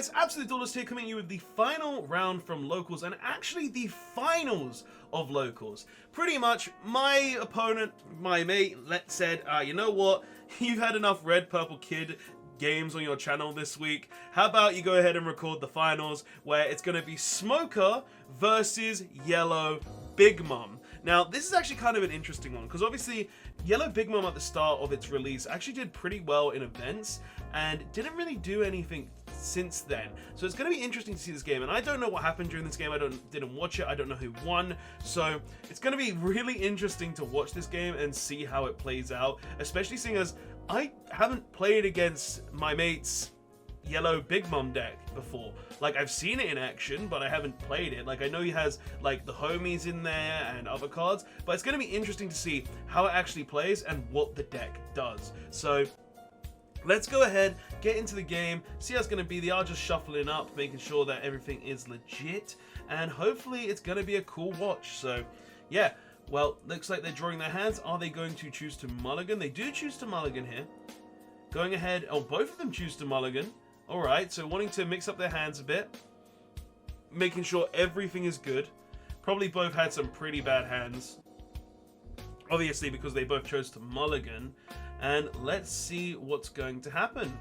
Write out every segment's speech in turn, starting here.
guys, Absolute Duelist here, coming at you with the final round from Locals, and actually the finals of Locals. Pretty much, my opponent, my mate, said, you know what, you've had enough Red Purple Kid games on your channel this week. How about you go ahead and record the finals, where it's going to be Smoker versus Yellow Big Mom. Now, this is actually kind of an interesting one, because obviously, Yellow Big Mom at the start of its release actually did pretty well in events, and didn't really do anything since then. So it's going to be interesting to see this game, and I don't know what happened during this game. I didn't watch it. I don't know who won. So it's going to be really interesting to watch this game and see how it plays out, especially seeing as I haven't played against my mate's Yellow Big Mom deck before. Like, I've seen it in action, but I haven't played it. Like, I know he has like the homies in there and other cards, but it's going to be interesting to see how it actually plays and what the deck does. So let's go ahead, get into the game, see how it's going to be. They are just shuffling up, making sure that everything is legit, and hopefully it's going to be a cool watch. So yeah, well, looks like they're drawing their hands. Are they going to choose to mulligan? They do choose to mulligan here. Going ahead, oh, both of them choose to mulligan. Alright, so wanting to mix up their hands a bit, making sure everything is good. Probably both had some pretty bad hands, obviously, because they both chose to mulligan. And let's see what's going to happen.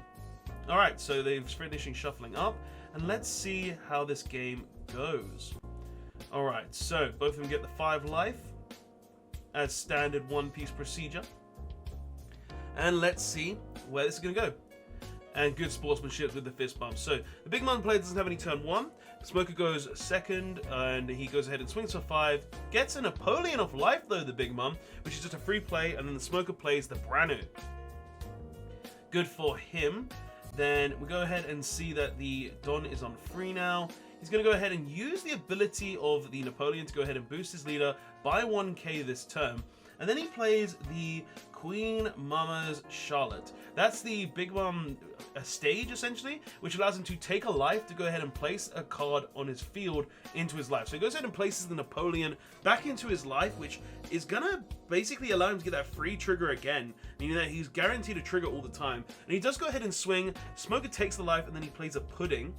Alright, so they've finishing shuffling up, and let's see how this game goes. Alright, so both of them get the 5 life as standard one-piece procedure. And let's see where this is going to go. And good sportsmanship with the fist bump. So the Big Mom player doesn't have any turn 1. Smoker goes second, and he goes ahead and swings for 5. Gets a Napoleon of life though, the Big Mom, which is just a free play, and then the Smoker plays the Branu. Good for him. Then we go ahead and see that the Don is on free now. He's going to go ahead and use the ability of the Napoleon to go ahead and boost his leader by 1k this turn. And then he plays the Queen Mama's Charllote. That's the Big Mom stage, essentially, which allows him to take a life to go ahead and place a card on his field into his life. So he goes ahead and places the Napoleon back into his life, which is going to basically allow him to get that free trigger again, meaning that he's guaranteed a trigger all the time. And he does go ahead and swing. Smoker takes the life, and then he plays a Pudding,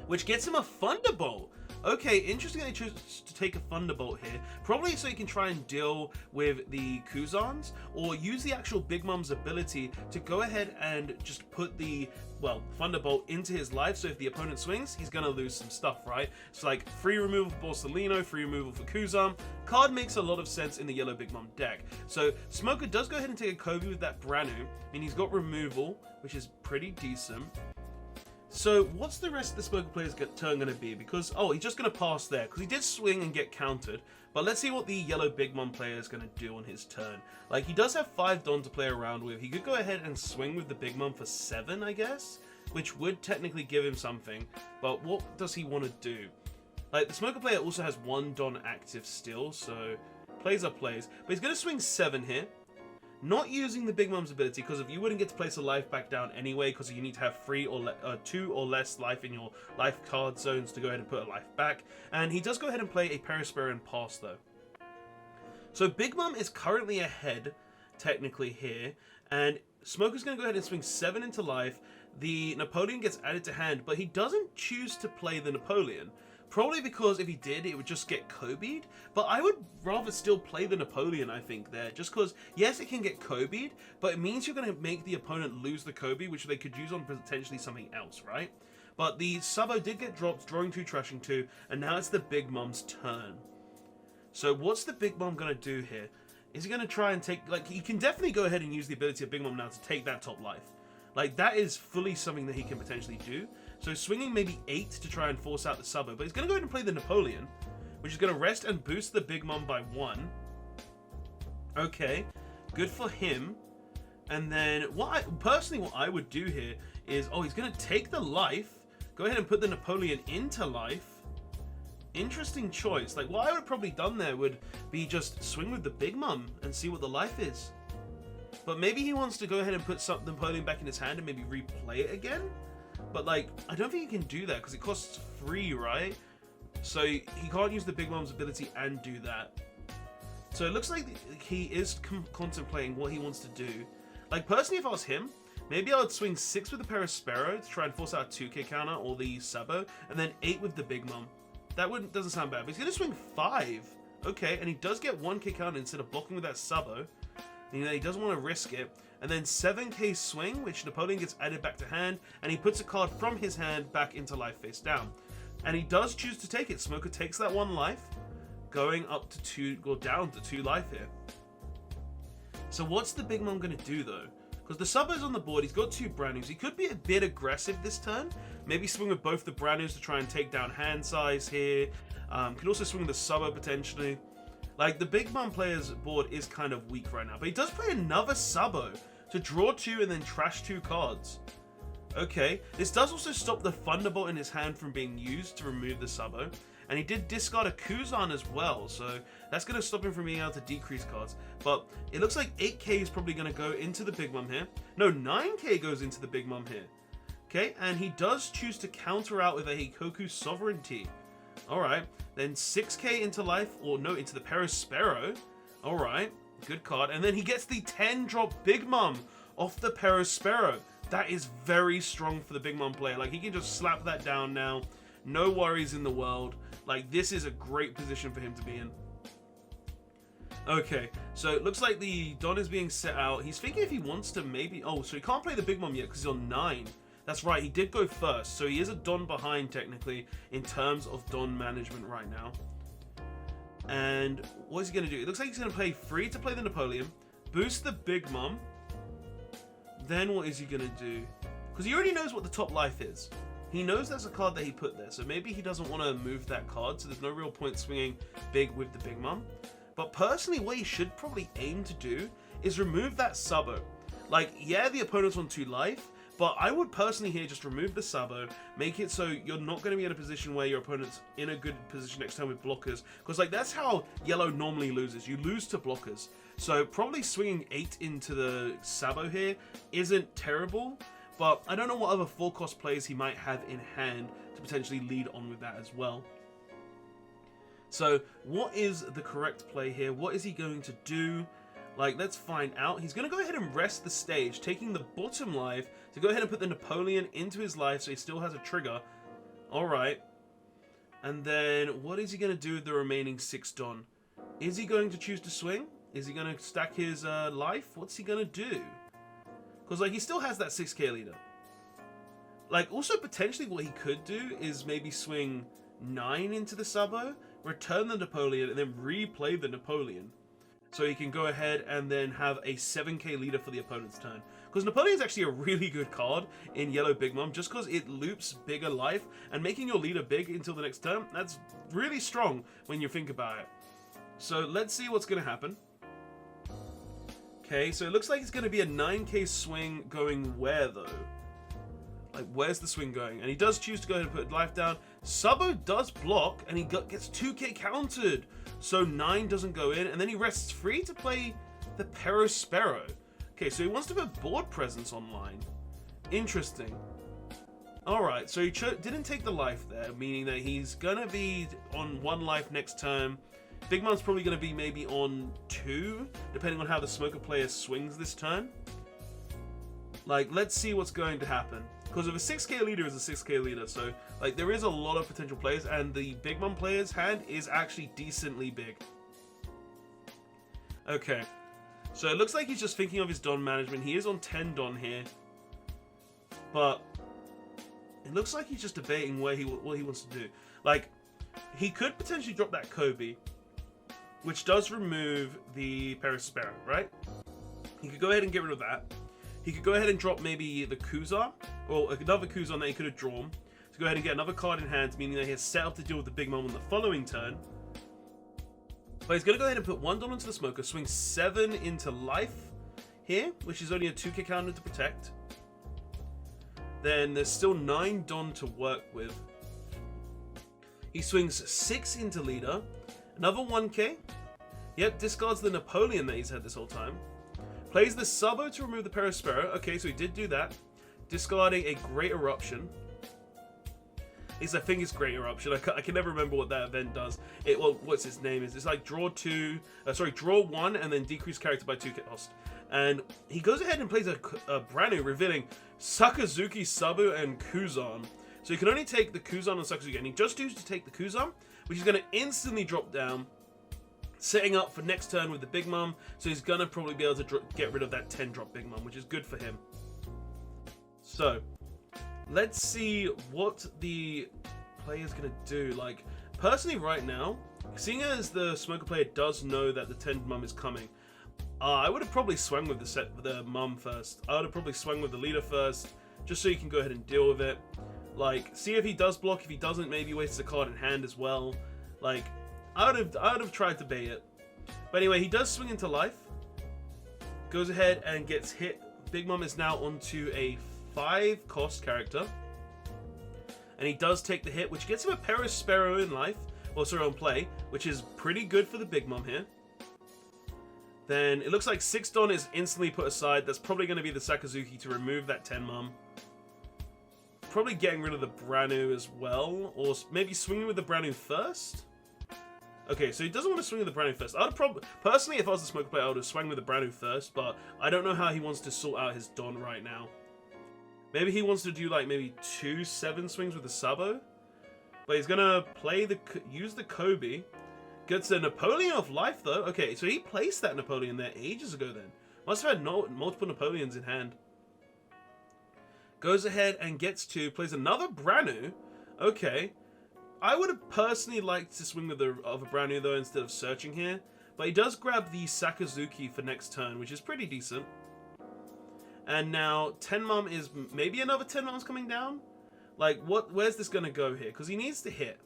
which gets him a Thunderbolt. Okay, interesting that he chose to take a Thunderbolt here. Probably so he can try and deal with the Kuzans, or use the actual Big Mom's ability to go ahead and just put the, well, Thunderbolt into his life, so if the opponent swings, he's gonna lose some stuff, right? It's like free removal for Borsellino, free removal for Kuzan. Card makes a lot of sense in the Yellow Big Mom deck. So Smoker does go ahead and take a Kobe with that Branu. I mean, he's got removal, which is pretty decent. So what's the rest of the Smoker player's turn going to be? Because, oh, he's just going to pass there, because he did swing and get countered. But let's see what the Yellow Big Mom player is going to do on his turn. Like, he does have 5 Don to play around with. He could go ahead and swing with the Big Mom for 7, I guess, which would technically give him something. But what does he want to do? Like, the Smoker player also has 1 Don active still, so plays are plays. But he's going to swing 7 here. Not using the Big Mom's ability, because if you wouldn't get to place a life back down anyway, because you need to have 2 or less life in your life card zones to go ahead and put a life back. And he does go ahead and play a Perisperian Pass though. So Big Mom is currently ahead, technically here, and Smoker's going to go ahead and swing 7 into life. The Napoleon gets added to hand, but he doesn't choose to play the Napoleon. Probably because if he did, it would just get Kobe'd. But I would rather still play the Napoleon, I think, there. Just because, yes, it can get Kobe'd, but it means you're going to make the opponent lose the Kobe, which they could use on potentially something else, right? But the Sabo did get dropped, drawing 2, trashing 2, and now it's the Big Mom's turn. So what's the Big Mom going to do here? Is he going to try and take... Like, he can definitely go ahead and use the ability of Big Mom now to take that top life. Like, that is fully something that he can potentially do. So swinging maybe 8 to try and force out the Sabo. But he's going to go ahead and play the Napoleon, which is going to rest and boost the Big Mom by 1. Okay, good for him. And then, personally, what I would do here is, oh, he's going to take the life, go ahead and put the Napoleon into life. Interesting choice. Like, what I would have probably done there would be just swing with the Big Mom and see what the life is. But maybe he wants to go ahead and put the Napoleon back in his hand and maybe replay it again. But, like, I don't think he can do that because it costs 3, right? So he can't use the Big Mom's ability and do that. So it looks like he is contemplating what he wants to do. Like, personally, if I was him, Maybe I would swing 6 with the Perispero to try and force out a 2k counter or the Sabo, and then 8 with the Big Mom. That doesn't sound bad, but he's going to swing 5. Okay, and he does get 1k counter instead of blocking with that Sabo. You know, he doesn't want to risk it. And then 7k swing, which Napoleon gets added back to hand, and he puts a card from his hand back into life face down. And he does choose to take it. Smoker takes that 1 life, going up to 2, or down to 2 life here. So what's the Big Mom going to do though? Because the Sabo's on the board, he's got 2 brand news. He could be a bit aggressive this turn. Maybe swing with both the brand news to try and take down hand size here. Could also swing with the Sabo potentially. Like, the Big Mom player's board is kind of weak right now. But he does play another Sabo to draw 2 and then trash 2 cards. Okay, this does also stop the Thunderbolt in his hand from being used to remove the Sabo. And he did discard a Kuzan as well, so that's going to stop him from being able to decrease cards. But it looks like 8k is probably going to go into the Big Mom here. No, 9k goes into the Big Mom here. Okay, and he does choose to counter out with a Heikoku Sovereignty. Alright, then 6k into life, or no, into the Perispero. Alright, good card. And then he gets the 10-drop Big Mom off the Perispero. That is very strong for the Big Mom player. Like, he can just slap that down now. No worries in the world. Like, this is a great position for him to be in. Okay, so it looks like the Don is being set out. He's thinking if he wants to maybe... Oh, so he can't play the Big Mom yet because he's on 9. That's right, he did go first. So he is a Don behind, technically, in terms of Don management right now. And what is he going to do? It looks like he's going to play free to play the Napoleon, boost the Big Mom. Then what is he going to do? Because he already knows what the top life is. He knows that's a card that he put there, so maybe he doesn't want to move that card, so there's no real point swinging big with the Big Mom. But personally, what he should probably aim to do is remove that Sabo. Like, yeah, the opponent's on 2 life, but I would personally here just remove the Sabo, make it so you're not going to be in a position where your opponent's in a good position next time with blockers, because like that's how yellow normally loses. You lose to blockers. So probably swinging 8 into the Sabo here isn't terrible. But I don't know what other full-cost plays he might have in hand to potentially lead on with that as well. So, what is the correct play here? What is he going to do? Like, let's find out. He's going to go ahead and rest the stage, taking the bottom life to go ahead and put the Napoleon into his life so he still has a trigger. Alright. And then, what is he going to do with the remaining 6 Don? Is he going to choose to swing? Is he going to stack his life? What's he going to do? Because, like, he still has that 6k leader. Like, also, potentially what he could do is maybe swing 9 into the Sabo, return the Napoleon, and then replay the Napoleon. So he can go ahead and then have a 7k leader for the opponent's turn. Because Napoleon's actually a really good card in Yellow Big Mom, just because it loops bigger life, and making your leader big until the next turn, that's really strong when you think about it. So, let's see what's going to happen. Okay, so it looks like it's going to be a 9k swing going where, though? Like, where's the swing going? And he does choose to go ahead and put life down. Sabo does block, and he gets 2k countered. So 9 doesn't go in, and then he rests free to play the Perispero. Okay, so he wants to put board presence online. Interesting. Alright, so he didn't take the life there, meaning that he's going to be on 1 life next turn. Big Mom's probably going to be maybe on 2, depending on how the Smoker player swings this turn. Like, let's see what's going to happen. Because if a 6k leader is a 6k leader, so, like, there is a lot of potential players, and the Big Mom player's hand is actually decently big. Okay. So it looks like he's just thinking of his Don management. He is on 10 Don here. But it looks like he's just debating what he wants to do. Like, he could potentially drop that Kobe, which does remove the Perispero, right? He could go ahead and get rid of that. He could go ahead and drop maybe the Kuzan, or another Kuzan that he could have drawn, to go ahead and get another card in hand, meaning that he has set up to deal with the Big Mom on the following turn. But he's going to go ahead and put 1 Don into the Smoker, swing 7 into life here, which is only a 2k counter to protect. Then there's still 9 Don to work with. He swings 6 into leader, another 1k. Yep, discards the Napoleon that he's had this whole time. Plays the Sabo to remove the Perispero. Okay, so he did do that. Discarding a Great Eruption. I think it's Great Eruption. I can never remember what that event does. What's its name is? It's like draw 1 and then decrease character by 2 cost. And he goes ahead and plays a brand new, revealing Sakazuki, Sabu, and Kuzan. So you can only take the Kuzan and Sakazuki, and he just chooses to take the Kuzan, which is going to instantly drop down, setting up for next turn with the Big Mom. So he's going to probably be able to get rid of that 10-drop Big Mom, which is good for him. So let's see what the player's going to do. Like, personally right now, seeing as the Smoker player does know that the 10 Mom is coming, I would have probably swung with the Mum first. I would have probably swung with the leader first, just so you can go ahead and deal with it. Like, see if he does block. If he doesn't, maybe wastes a card in hand as well. Like, I would have tried to bait it. But anyway, he does swing into life. Goes ahead and gets hit. Big Mom is now onto a 5-cost character. And he does take the hit, which gets him a Perispero in life. Well, sorry, on play, which is pretty good for the Big Mom here. Then it looks like 6 Don is instantly put aside. That's probably going to be the Sakazuki to remove that 10 Mom. Probably getting rid of the Branu as well. Or maybe swinging with the Branu first? Okay, so he doesn't want to swing with the Branu first. I would probably, personally, if I was the Smoker player, I would have swung with the Branu first. But I don't know how he wants to sort out his Don right now. Maybe he wants to do like maybe 2 7 swings with the Sabo. But he's going to use the Kobe. Gets a Napoleon of life, though. Okay, so he placed that Napoleon there ages ago then. Must have had multiple Napoleons in hand. Goes ahead and plays another Branu. Okay. I would have personally liked to swing with the other Branu, though, instead of searching here. But he does grab the Sakazuki for next turn, which is pretty decent. And now 10 Mom is... Maybe another 10 Mom's coming down? Like, where's this going to go here? Because he needs to hit.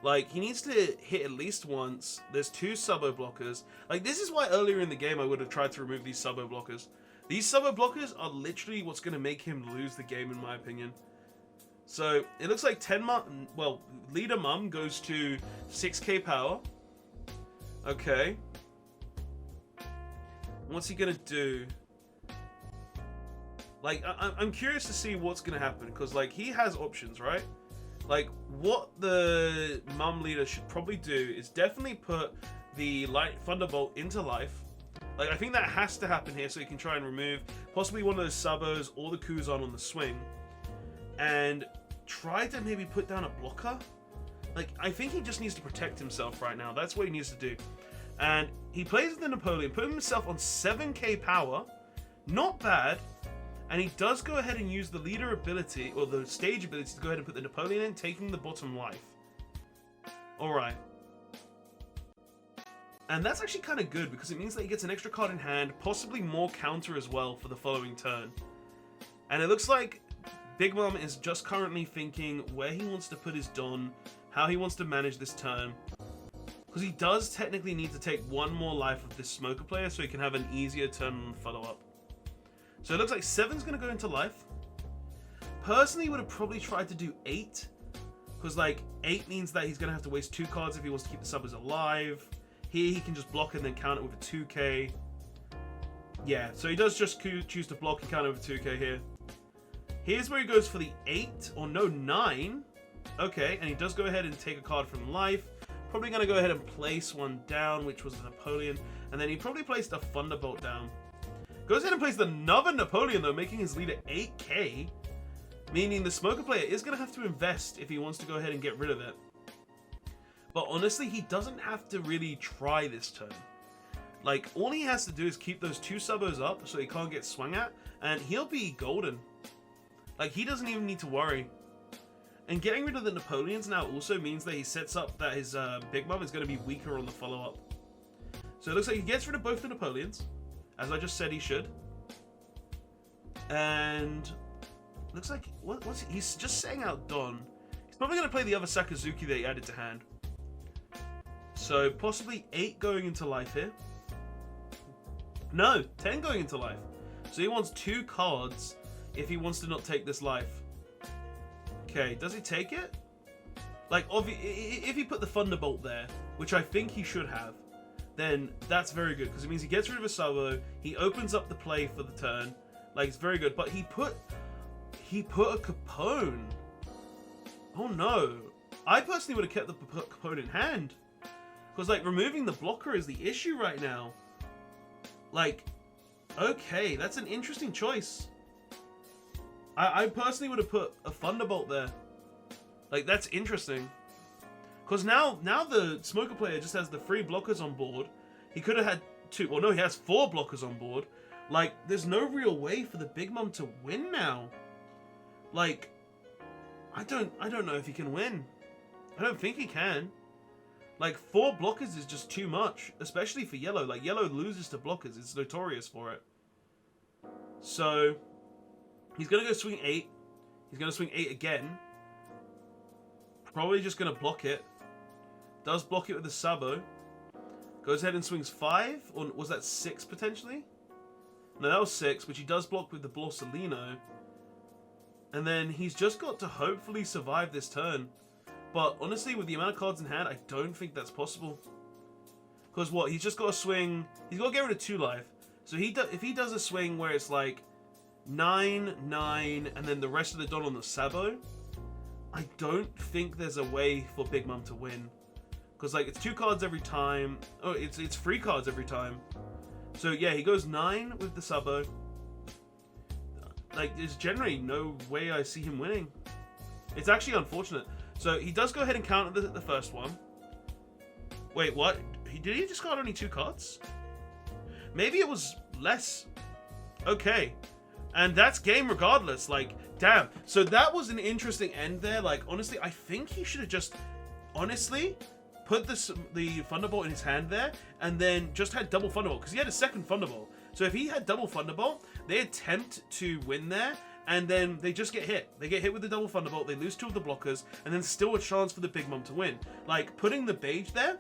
Like, he needs to hit at least once. There's 2 Sabo blockers. Like, this is why earlier in the game I would have tried to remove these Sabo blockers. These Sabo blockers are literally what's going to make him lose the game, in my opinion. So, it looks like 10 Mom... Well, Leader Mum goes to 6k power. Okay. What's he going to do? Like, I'm curious to see what's going to happen. Because, like, he has options, right? Like, what the Mum leader should probably do is definitely put the Thunderbolt into life. Like, I think that has to happen here so he can try and remove possibly one of those Sabos or the Kuzan on the swing. And try to maybe put down a blocker. Like, I think he just needs to protect himself right now. That's what he needs to do. And he plays the Napoleon, putting himself on 7k power. Not bad. And he does go ahead and use the leader ability, or the stage ability, to go ahead and put the Napoleon in, taking the bottom life. Alright. And that's actually kind of good, because it means that he gets an extra card in hand, possibly more counter as well for the following turn. And it looks like Big Mom is just currently thinking where he wants to put his Don, how he wants to manage this turn. Because he does technically need to take 1 more life of this Smoker player, so he can have an easier turn on follow-up. So it looks like 7's going to go into life. Personally, would have probably tried to do 8. Because, like, 8 means that he's going to have to waste 2 cards if he wants to keep the Subbers alive. Here, he can just block and then count it with a 2k. Yeah, so he does just choose to block and count it with 2k here. Here's where he goes for the 8, or no, 9. Okay, and he does go ahead and take a card from life. Probably going to go ahead and place one down, which was the Napoleon. And then he probably placed a Thunderbolt down. Goes ahead and plays another Napoleon, though, making his leader 8k. Meaning the Smoker player is going to have to invest if he wants to go ahead and get rid of it. But honestly, he doesn't have to really try this turn. Like, all he has to do is keep those 2 Subbos up so he can't get swung at, and he'll be golden. Like, he doesn't even need to worry. And getting rid of the Napoleons now also means that he sets up that his Big Mom is going to be weaker on the follow-up. So it looks like he gets rid of both the Napoleons, as I just said he should. And looks like he's just setting out Don. He's probably going to play the other Sakazuki that he added to hand. So possibly 8 going into life here. No, 10 going into life. So he wants 2 cards if he wants to not take this life. Okay, does he take it? Like, if he put the Thunderbolt there, which I think he should have, then that's very good, because it means he gets rid of a Sabo, he opens up the play for the turn. Like, it's very good. But he put a Capone. Oh no. I personally would have kept the opponent in hand. Because, like, removing the blocker is the issue right now. Like, okay, that's an interesting choice. I personally would have put a Thunderbolt there. Like, that's interesting. Because now the Smoker player just has the 3 blockers on board. He could have had 2. Well, no, he has 4 blockers on board. Like, there's no real way for the Big Mom to win now. Like, I don't know if he can win. I don't think he can. Like, 4 blockers is just too much, especially for yellow. Like, yellow loses to blockers. It's notorious for it. So, he's going to go swing 8. He's going to swing 8 again. Probably just going to block it. Does block it with the Sabo. Goes ahead and swings 5. Or was that 6 potentially? No, that was 6, which he does block with the Borsalino. And then he's just got to hopefully survive this turn. But honestly, with the amount of cards in hand, I don't think that's possible. Because what? He's just got to swing... He's got to get rid of 2 life. So if he does a swing where it's like 9, 9, and then the rest of the dot on the Sabo, I don't think there's a way for Big Mom to win. Because like it's 2 cards every time. Oh, it's 3 cards every time. So yeah, he goes 9 with the Sabo. Like, there's generally no way I see him winning. It's actually unfortunate. So he does go ahead and counter the first one. Wait, what? Did he discard only 2 cards? Maybe it was less. Okay. And that's game regardless. Like, damn. So that was an interesting end there. Like, honestly, I think he should have just, honestly, put the Thunderbolt in his hand there and then just had double Thunderbolt. Because he had a second Thunderbolt. So if he had double Thunderbolt, they attempt to win there. And then they just get hit. They get hit with the double Thunderbolt. They lose 2 of the blockers. And then still a chance for the Big Mom to win. Like, putting the Beige there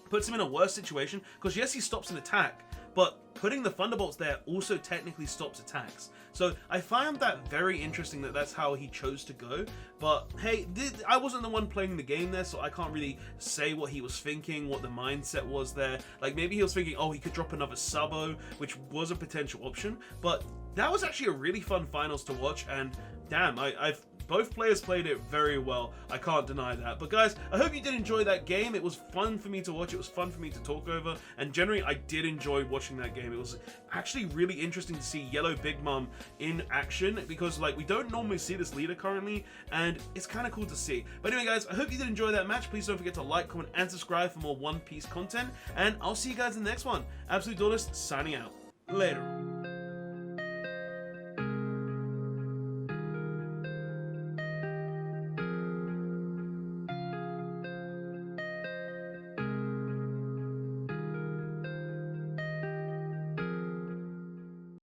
puts him in a worse situation. Because yes, he stops an attack. But putting the Thunderbolts there also technically stops attacks. So I found that very interesting that that's how he chose to go. But hey, I wasn't the one playing the game there, so I can't really say what he was thinking, what the mindset was there. Like maybe he was thinking, oh, he could drop another Sabo, which was a potential option. But that was actually a really fun finals to watch, and damn, both players played it very well. I can't deny that. But guys, I hope you did enjoy that game. It was fun for me to watch. It was fun for me to talk over. And generally, I did enjoy watching that game. It was actually really interesting to see Yellow Big Mom in action. Because, like, we don't normally see this leader currently. And it's kind of cool to see. But anyway, guys, I hope you did enjoy that match. Please don't forget to like, comment, and subscribe for more One Piece content. And I'll see you guys in the next one. Absolute Duelist, signing out. Later.